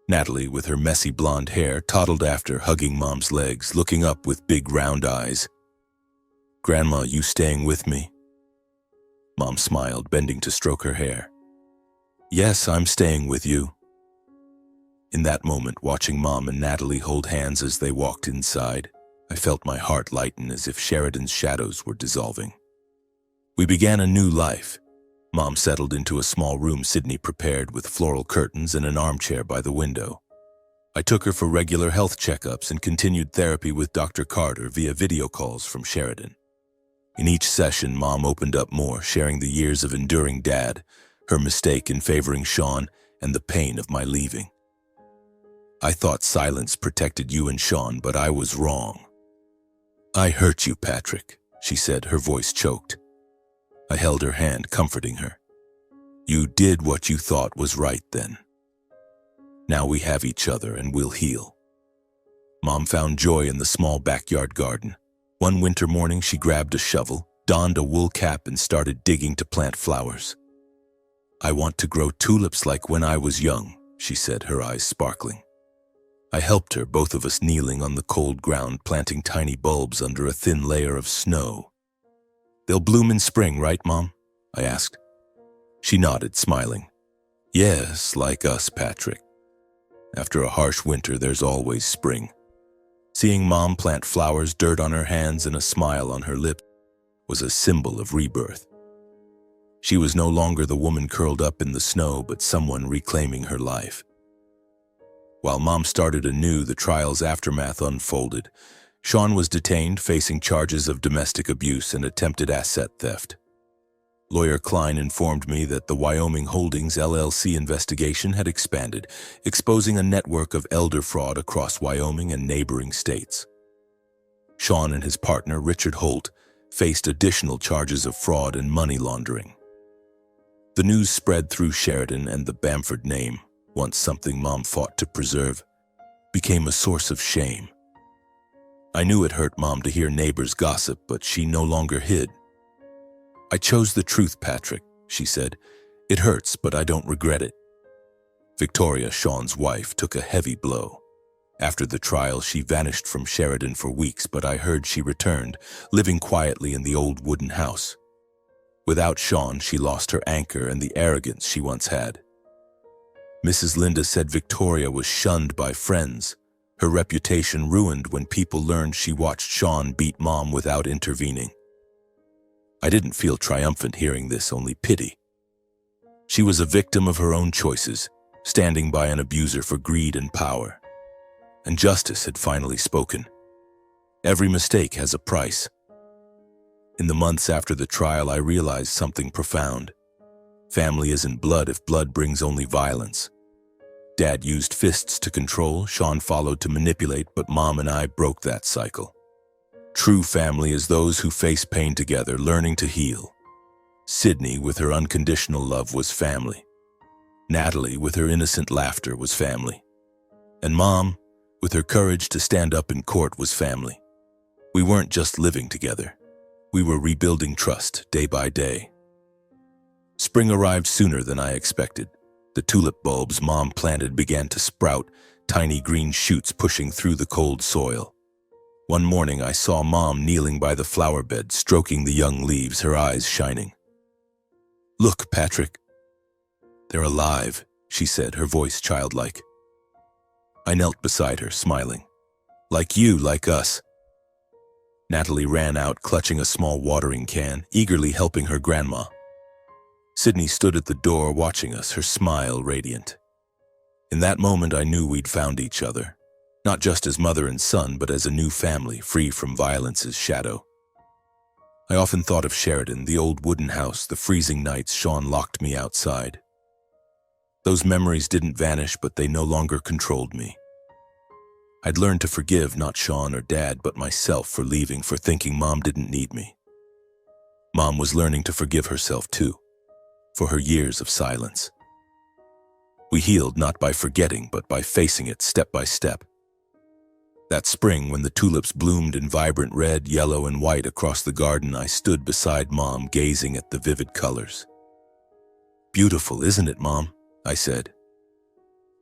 Natalie, with her messy blonde hair, toddled after, hugging Mom's legs, looking up with big round eyes. "Grandma, you staying with me?" Mom smiled, bending to stroke her hair. "Yes, I'm staying with you." In that moment, watching Mom and Natalie hold hands as they walked inside, I felt my heart lighten as if Sheridan's shadows were dissolving. We began a new life. Mom settled into a small room Sydney prepared with floral curtains and an armchair by the window. I took her for regular health checkups and continued therapy with Dr. Carter via video calls from Sheridan. In each session, Mom opened up more, sharing the years of enduring Dad, her mistake in favoring Sean, and the pain of my leaving. "I thought silence protected you and Sean, but I was wrong." "I hurt you, Patrick," she said, her voice choked. I held her hand, comforting her. "You did what you thought was right then. Now we have each other and we'll heal." Mom found joy in the small backyard garden. One winter morning, she grabbed a shovel, donned a wool cap, and started digging to plant flowers. "I want to grow tulips like when I was young," she said, her eyes sparkling. I helped her, both of us kneeling on the cold ground, planting tiny bulbs under a thin layer of snow. "They'll bloom in spring, right, Mom?" I asked. She nodded, smiling. "Yes, like us, Patrick. After a harsh winter, there's always spring." Seeing Mom plant flowers, dirt on her hands and a smile on her lips, was a symbol of rebirth. She was no longer the woman curled up in the snow, but someone reclaiming her life. While Mom started anew, the trial's aftermath unfolded. Sean was detained, facing charges of domestic abuse and attempted asset theft. Lawyer Klein informed me that the Wyoming Holdings LLC investigation had expanded, exposing a network of elder fraud across Wyoming and neighboring states. Sean and his partner, Richard Holt, faced additional charges of fraud and money laundering. The news spread through Sheridan, and the Bamford name, once something Mom fought to preserve, became a source of shame. I knew it hurt Mom to hear neighbors gossip, but she no longer hid. "I chose the truth, Patrick," she said. "It hurts, but I don't regret it." Victoria, Sean's wife, took a heavy blow. After the trial, she vanished from Sheridan for weeks, but I heard she returned, living quietly in the old wooden house. Without Sean, she lost her anchor and the arrogance she once had. Mrs. Linda said Victoria was shunned by friends. Her reputation ruined when people learned she watched Sean beat Mom without intervening. I didn't feel triumphant hearing this, only pity. She was a victim of her own choices, standing by an abuser for greed and power. And justice had finally spoken. Every mistake has a price. In the months after the trial, I realized something profound. Family isn't blood if blood brings only violence. Dad used fists to control, Sean followed to manipulate, but Mom and I broke that cycle. True family is those who face pain together, learning to heal. Sydney, with her unconditional love, was family. Natalie, with her innocent laughter, was family. And Mom, with her courage to stand up in court, was family. We weren't just living together. We were rebuilding trust day by day. Spring arrived sooner than I expected. The tulip bulbs Mom planted began to sprout, tiny green shoots pushing through the cold soil. One morning, I saw Mom kneeling by the flower bed, stroking the young leaves, her eyes shining. "Look, Patrick. They're alive," she said, her voice childlike. I knelt beside her, smiling. "Like you, like us." Natalie ran out, clutching a small watering can, eagerly helping her grandma. Sydney stood at the door watching us, her smile radiant. In that moment, I knew we'd found each other, not just as mother and son, but as a new family, free from violence's shadow. I often thought of Sheridan, the old wooden house, the freezing nights Sean locked me outside. Those memories didn't vanish, but they no longer controlled me. I'd learned to forgive not Sean or Dad, but myself for leaving, for thinking Mom didn't need me. Mom was learning to forgive herself too, for her years of silence. We healed not by forgetting, but by facing it step by step. That spring, when the tulips bloomed in vibrant red, yellow, and white across the garden, I stood beside Mom, gazing at the vivid colors. "Beautiful, isn't it, Mom?" I said.